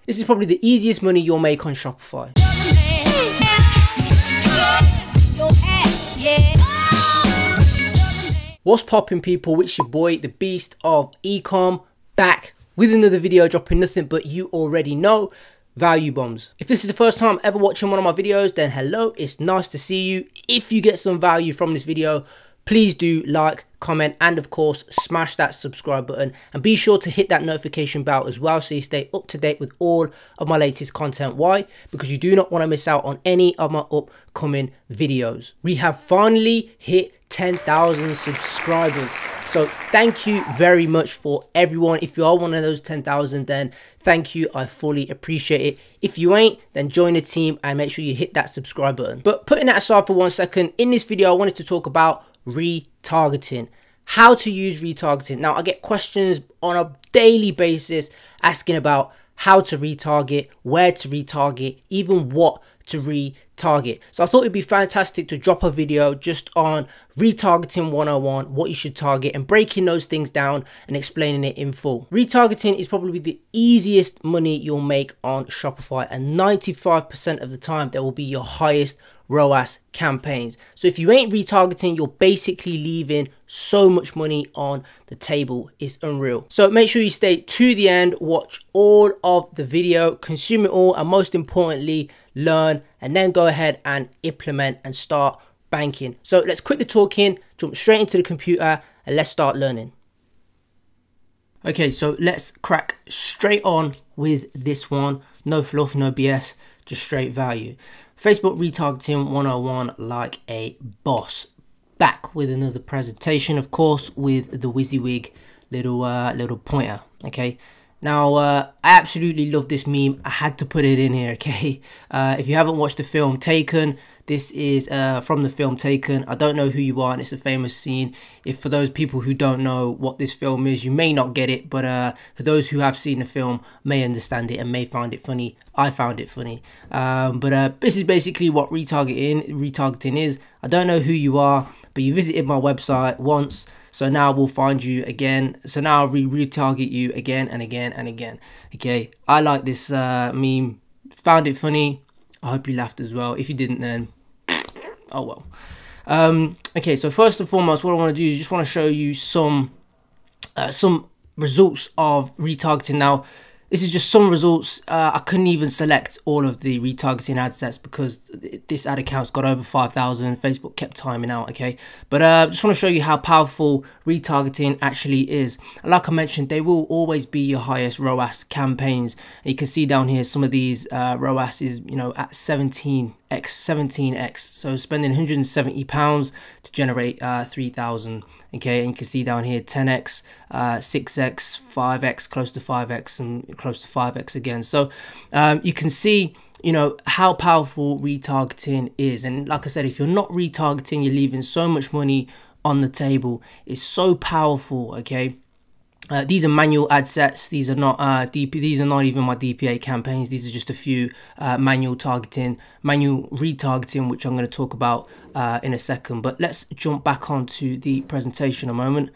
This is probably the easiest money you'll make on Shopify. What's poppin', people? It's your boy, the beast of Ecom, back with another video, dropping nothing but you already know, value bombs. If this is the first time ever watching one of my videos, then hello, it's nice to see you. If you get some value from this video, please do like, comment, and of course smash that subscribe button, and be sure to hit that notification bell as well so you stay up to date with all of my latest content. Why? Because you do not want to miss out on any of my upcoming videos. We have finally hit 10,000 subscribers, so thank you very much for everyone. If you are one of those 10,000, then thank you, I fully appreciate it. If you ain't, then join the team and make sure you hit that subscribe button. But putting that aside for 1 second, in this video I wanted to talk about retargeting, how to use retargeting. Now, I get questions on a daily basis asking about how to retarget, where to retarget, even what to retarget. So I thought it'd be fantastic to drop a video just on retargeting 101, what you should target, and breaking those things down and explaining it in full. Retargeting is probably the easiest money you'll make on Shopify, and 95% of the time that will be your highest ROAS campaigns. So if you ain't retargeting, you're basically leaving so much money on the table. It's unreal. So make sure you stay to the end, watch all of the video, consume it all, and most importantly, learn, and then go ahead and implement and start banking. So let's quit the talking, jump straight into the computer, and let's start learning. Okay, so let's crack straight on with this one. No fluff, no BS, just straight value. Facebook retargeting 101 like a boss. Back with another presentation, of course, with the WYSIWYG little pointer. Okay, now I absolutely love this meme. I had to put it in here. Okay, if you haven't watched the film Taken, this is from the film Taken. I don't know who you are, and it's a famous scene. If for those people who don't know what this film is, you may not get it, but for those who have seen the film, may understand it and may find it funny. I found it funny. But this is basically what retargeting is. I don't know who you are, but you visited my website once, so now we'll find you again. So now I'll retarget you again and again and again. Okay, I like this meme. Found it funny. I hope you laughed as well. If you didn't, then oh well. Okay, so first and foremost, what I want to do is just want to show you some results of retargeting. Now, this is just some results. I couldn't even select all of the retargeting ad sets because this ad account's got over 5,000. Facebook kept timing out, okay? But just want to show you how powerful retargeting actually is. Like I mentioned, they will always be your highest ROAS campaigns. And you can see down here some of these ROAS is, you know, at 17x. So spending £170 to generate 3,000. Okay, and you can see down here 10x, 6x, 5x, close to 5x, and close to 5x again. So you can see, you know, how powerful retargeting is. And like I said, if you're not retargeting, you're leaving so much money on the table. It's so powerful. Okay, these are manual ad sets. These are not these are not even my DPA campaigns. These are just a few manual retargeting, which I'm going to talk about in a second. But let's jump back onto the presentation a moment.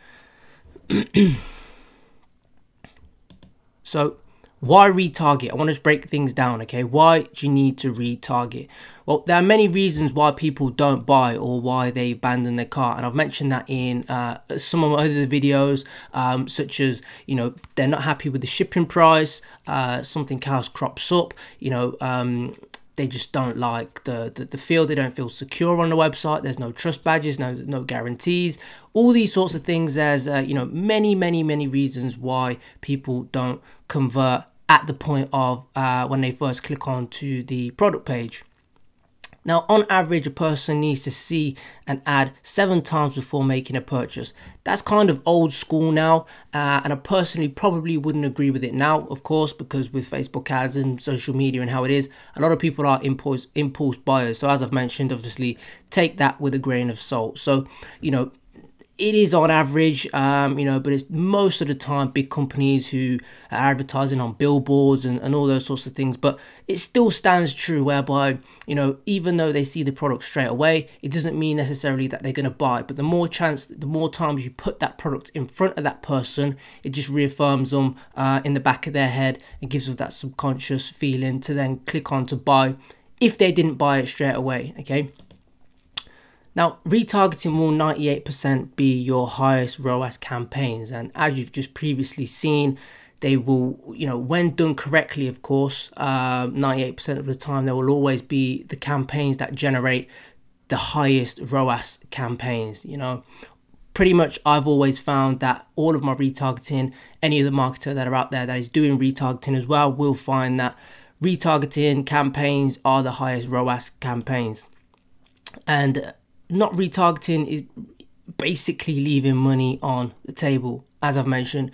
So why retarget? I want to break things down. Okay, why do you need to retarget? Well, there are many reasons why people don't buy or why they abandon their cart, and I've mentioned that in some of my other videos, such as, you know, they're not happy with the shipping price, something else crops up, you know, they just don't like the feel, they don't feel secure on the website, there's no trust badges, no guarantees, all these sorts of things. There's you know, many reasons why people don't convert at the point of when they first click on to the product page. Now, on average, a person needs to see an ad 7 times before making a purchase. That's kind of old school now, and I personally probably wouldn't agree with it now, of course, because with Facebook ads and social media and how it is, a lot of people are impulse buyers. So as I've mentioned, obviously, take that with a grain of salt. So, you know, it is on average, you know, but it's most of the time big companies who are advertising on billboards and all those sorts of things. But it still stands true whereby, you know, even though they see the product straight away, it doesn't mean necessarily that they're going to buy. But the more times you put that product in front of that person, it just reaffirms them in the back of their head and gives them that subconscious feeling to then click on to buy if they didn't buy it straight away. Okay. Now, retargeting will 98% be your highest ROAS campaigns. And as you've just previously seen, they will, you know, when done correctly, of course, 98% of the time, there will always be the campaigns that generate the highest ROAS campaigns. You know, pretty much I've always found that all of my retargeting, any of the marketer that are out there that is doing retargeting as well, will find that retargeting campaigns are the highest ROAS campaigns. And not retargeting is basically leaving money on the table. As I've mentioned,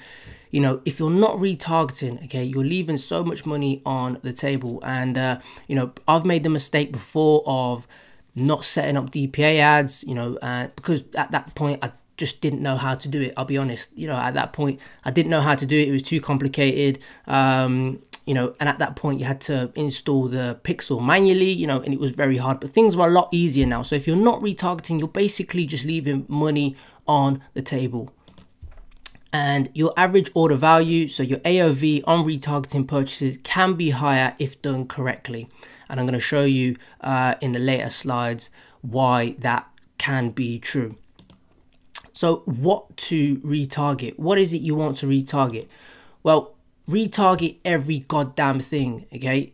you know, if you're not retargeting, okay, you're leaving so much money on the table. And you know, I've made the mistake before of not setting up DPA ads, you know, because at that point I just didn't know how to do it. I'll be honest, you know, at that point I didn't know how to do it. It was too complicated. You know, and at that point you had to install the pixel manually, you know, and it was very hard, but things are a lot easier now. So if you're not retargeting, you're basically just leaving money on the table. And your average order value, so your AOV on retargeting purchases, can be higher if done correctly. And I'm going to show you in the later slides why that can be true. So what to retarget? What is it you want to retarget? Well, retarget every goddamn thing, okay?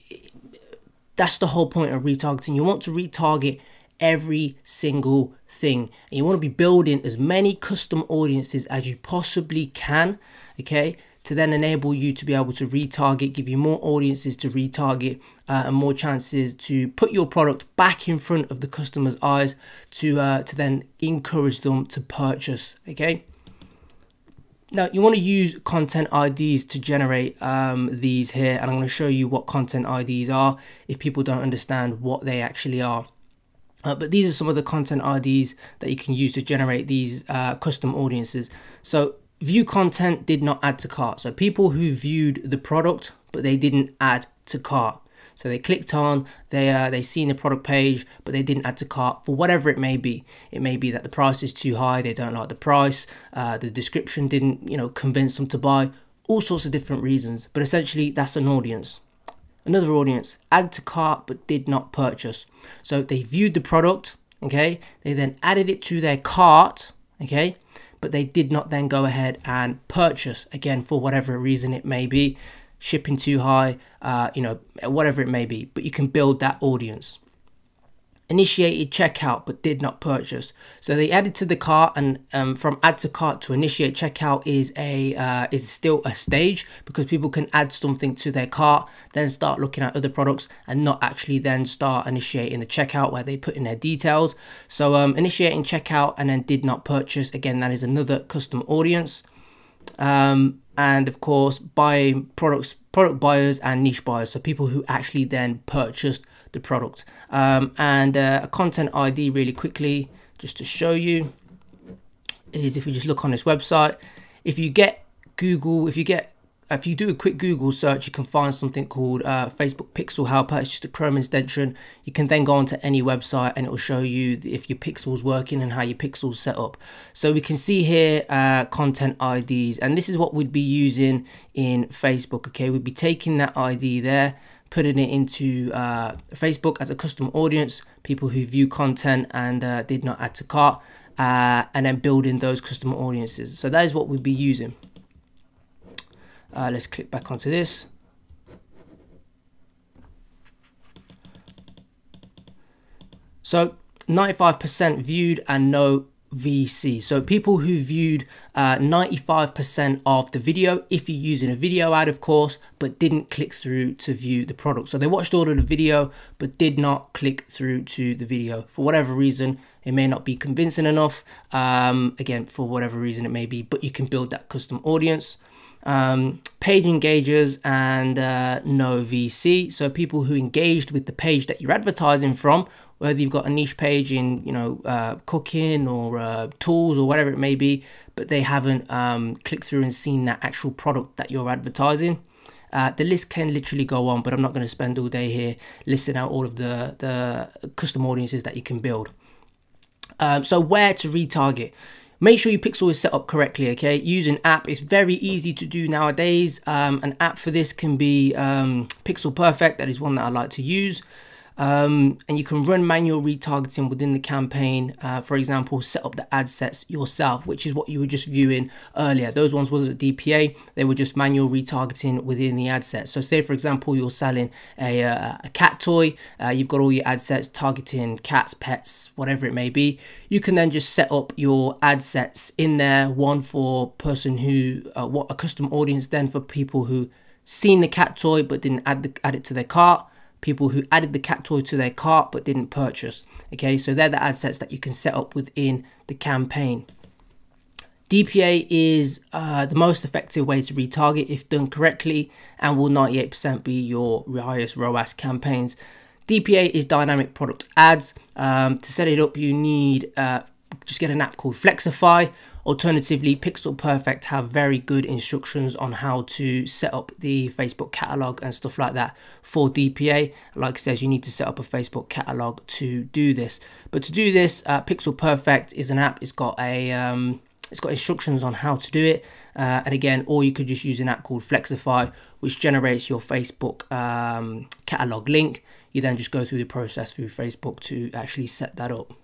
That's the whole point of retargeting. You want to retarget every single thing, and you want to be building as many custom audiences as you possibly can, okay, to then enable you to be able to retarget, give you more audiences to retarget, and more chances to put your product back in front of the customer's eyes to then encourage them to purchase, okay? Now, you want to use content IDs to generate these here, and I'm going to show you what content IDs are if people don't understand what they actually are. But these are some of the content IDs that you can use to generate these custom audiences. So, view content, did not add to cart. So, people who viewed the product, but they didn't add to cart. So they clicked on, they seen the product page, but they didn't add to cart for whatever it may be. It may be that the price is too high, they don't like the price, the description didn't, you know, convince them to buy, all sorts of different reasons. But essentially, that's an audience. Another audience, add to cart but did not purchase. So they viewed the product, okay, they then added it to their cart, okay, but they did not then go ahead and purchase, again, for whatever reason it may be. Shipping too high, you know, whatever it may be, but you can build that audience. Initiated checkout but did not purchase. So they added to the cart, and from add to cart to initiate checkout is still a stage, because people can add something to their cart, then start looking at other products and not actually then start initiating the checkout where they put in their details. So initiating checkout and then did not purchase, again, that is another custom audience. And of course, buying product buyers and niche buyers, so people who actually then purchased the product. And a content ID, really quickly, just to show you, is if you just look on this website, if you get Google, if you do a quick Google search, you can find something called Facebook Pixel Helper. It's just a Chrome extension. You can then go onto any website and it will show you if your pixel's working and how your pixel's set up. So we can see here content IDs, and this is what we'd be using in Facebook, okay? We'd be taking that ID there, putting it into Facebook as a custom audience, people who view content and did not add to cart, and then building those custom audiences. So that is what we'd be using. Let's click back onto this. So 95% viewed and no VC. So people who viewed 95% of the video, if you're using a video ad, of course, but didn't click through to view the product. So they watched all of the video, but did not click through to the video for whatever reason. It may not be convincing enough. Again, for whatever reason it may be, but you can build that custom audience. Page engagers and no VC. So people who engaged with the page that you're advertising from, whether you've got a niche page in, you know, cooking or tools or whatever it may be, but they haven't clicked through and seen that actual product that you're advertising. The list can literally go on, but I'm not going to spend all day here listing out all of the custom audiences that you can build. So where to retarget? Make sure your pixel is set up correctly, okay? Use an app. It's very easy to do nowadays. An app for this can be Pixel Perfect. That is one that I like to use. And you can run manual retargeting within the campaign. For example, set up the ad sets yourself, which is what you were just viewing earlier. Those ones wasn't DPA, they were just manual retargeting within the ad set. So say for example, you're selling a cat toy, you've got all your ad sets targeting cats, pets, whatever it may be. You can then just set up your ad sets in there, one for person who, a custom audience then for people who seen the cat toy but didn't add it to their cart, people who added the cat toy to their cart but didn't purchase. Okay, so they're the ad sets that you can set up within the campaign. DPA is the most effective way to retarget if done correctly, and will 98% be your highest ROAS campaigns. DPA is dynamic product ads. To set it up, you need just get an app called Flexify. Alternatively, Pixel Perfect have very good instructions on how to set up the Facebook catalog and stuff like that for DPA. Like it says, you need to set up a Facebook catalog to do this. But to do this, Pixel Perfect is an app. It's got instructions on how to do it. And again, or you could just use an app called Flexify, which generates your Facebook catalog link. You then just go through the process through Facebook to actually set that up.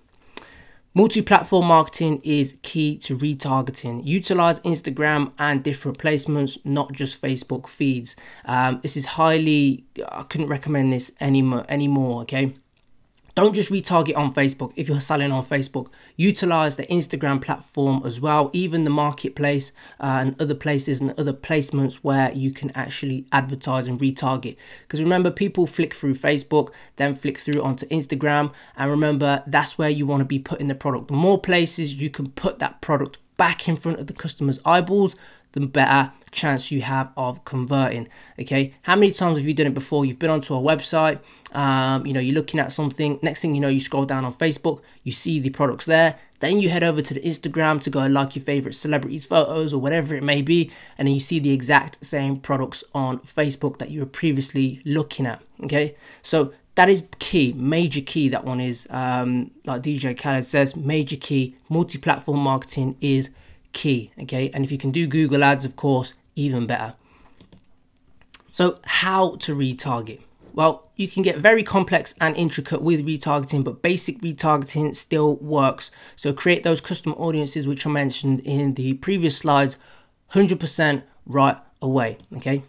Multi-platform marketing is key to retargeting. Utilize Instagram and different placements, not just Facebook feeds. This is highly, I couldn't recommend this anymore, okay? Don't just retarget on Facebook. If you're selling on Facebook, utilize the Instagram platform as well, even the marketplace and other places and other placements where you can actually advertise and retarget. Because remember, people flick through Facebook, then flick through onto Instagram. And remember, that's where you want to be putting the product. The more places you can put that product back in front of the customer's eyeballs, the better chance you have of converting. Okay, how many times have you done it before? You've been onto a website, you know, you're looking at something, next thing you know, you scroll down on Facebook, you see the products there, then you head over to the Instagram to go and like your favorite celebrities' photos or whatever it may be, and then you see the exact same products on Facebook that you were previously looking at. Okay, so that is key, major key. That one is, like DJ Khaled says, major key. Multi-platform marketing is key. Okay, and if you can do Google ads, of course, even better. So how to retarget? Well, you can get very complex and intricate with retargeting, but basic retargeting still works. So create those custom audiences which I mentioned in the previous slides 100% right away. Okay,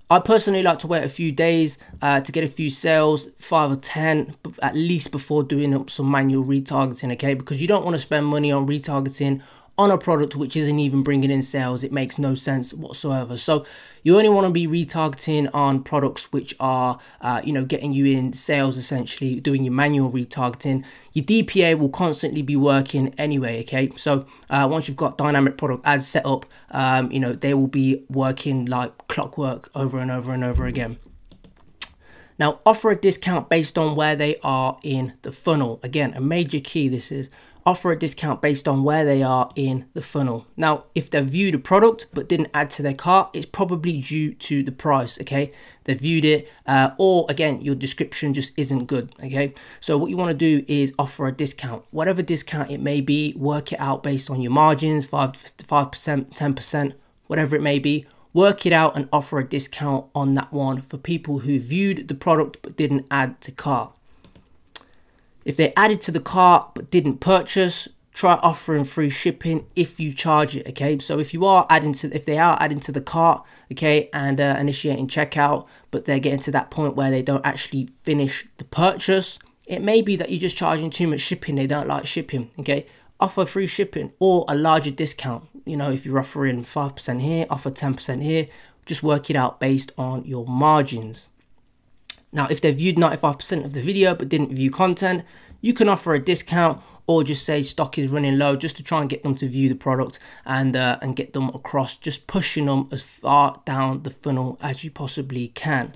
I personally like to wait a few days to get a few sales, 5 or 10 at least, before doing up some manual retargeting. Okay, because you don't want to spend money on retargeting on a product which isn't even bringing in sales. It makes no sense whatsoever. So you only want to be retargeting on products which are, you know, getting you in sales, essentially doing your manual retargeting. Your DPA will constantly be working anyway. Okay, so once you've got dynamic product ads set up, you know, they will be working like clockwork over and over and over again. Now, offer a discount based on where they are in the funnel. Again, a major key this is. Offer a discount based on where they are in the funnel. Now, if they viewed a product but didn't add to their cart, it's probably due to the price, okay? They viewed it, or again, your description just isn't good, okay? So what you want to do is offer a discount. Whatever discount it may be, work it out based on your margins, 5%, 10%, whatever it may be. Work it out and offer a discount on that one for people who viewed the product but didn't add to cart. If they added to the cart but didn't purchase, try offering free shipping if you charge it. Okay, so if they are adding to the cart, okay, and initiating checkout, but they're getting to that point where they don't actually finish the purchase, it may be that you're just charging too much shipping. They don't like shipping. Okay, offer free shipping or a larger discount. You know, if you're offering 5% here, offer 10% here. Just work it out based on your margins. Now, if they viewed 95% of the video but didn't view content, you can offer a discount or just say stock is running low, just to try and get them to view the product and get them across, just pushing them as far down the funnel as you possibly can.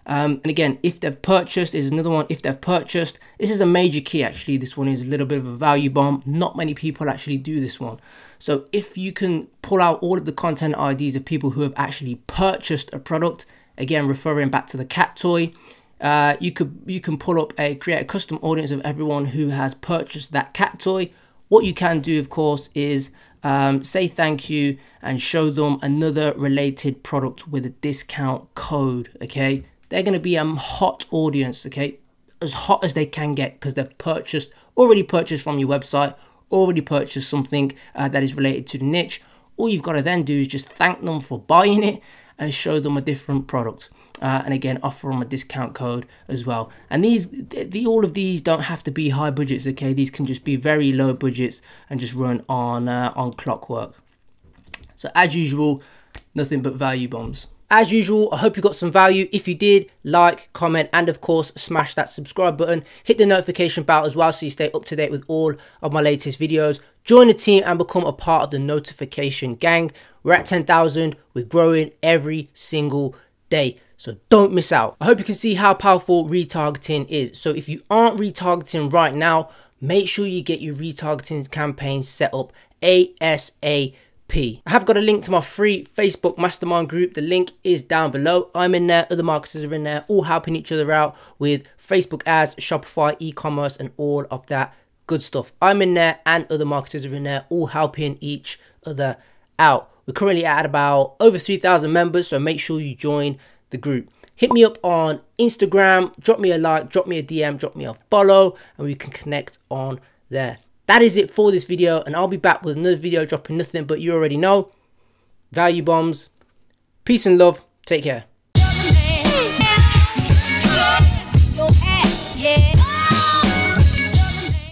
And again, if they've purchased, is another one. If they've purchased, this is a major key actually. This one is a little bit of a value bomb. Not many people actually do this one. So if you can pull out all of the content IDs of people who have actually purchased a product, again referring back to the cat toy, you can pull up create a custom audience of everyone who has purchased that cat toy. What you can do, of course, is say thank you and show them another related product with a discount code. Okay, they're going to be a hot audience, okay, as hot as they can get, because they've already purchased from your website, already purchased something that is related to the niche. All you've got to then do is just thank them for buying it and show them a different product. And again, offer them a discount code as well. And all of these don't have to be high budgets, okay? These can just be very low budgets and just run on clockwork. So as usual, nothing but value bombs. As usual, I hope you got some value. If you did, like, comment, and of course, smash that subscribe button. Hit the notification bell as well so you stay up to date with all of my latest videos. Join the team and become a part of the notification gang. We're at 10,000. We're growing every single day. So don't miss out. I hope you can see how powerful retargeting is. So if you aren't retargeting right now, make sure you get your retargeting campaign set up ASAP. I have got a link to my free Facebook mastermind group. The link is down below. I'm in there, other marketers are in there, all helping each other out with Facebook ads, Shopify, e-commerce, and all of that good stuff. I'm in there and other marketers are in there, all helping each other out. We're currently at about over 3,000 members, so make sure you join the group. Hit me up on Instagram, drop me a like, drop me a DM, drop me a follow, and we can connect on there. That is it for this video, and I'll be back with another video dropping nothing but you already know. Value bombs. Peace and love. Take care.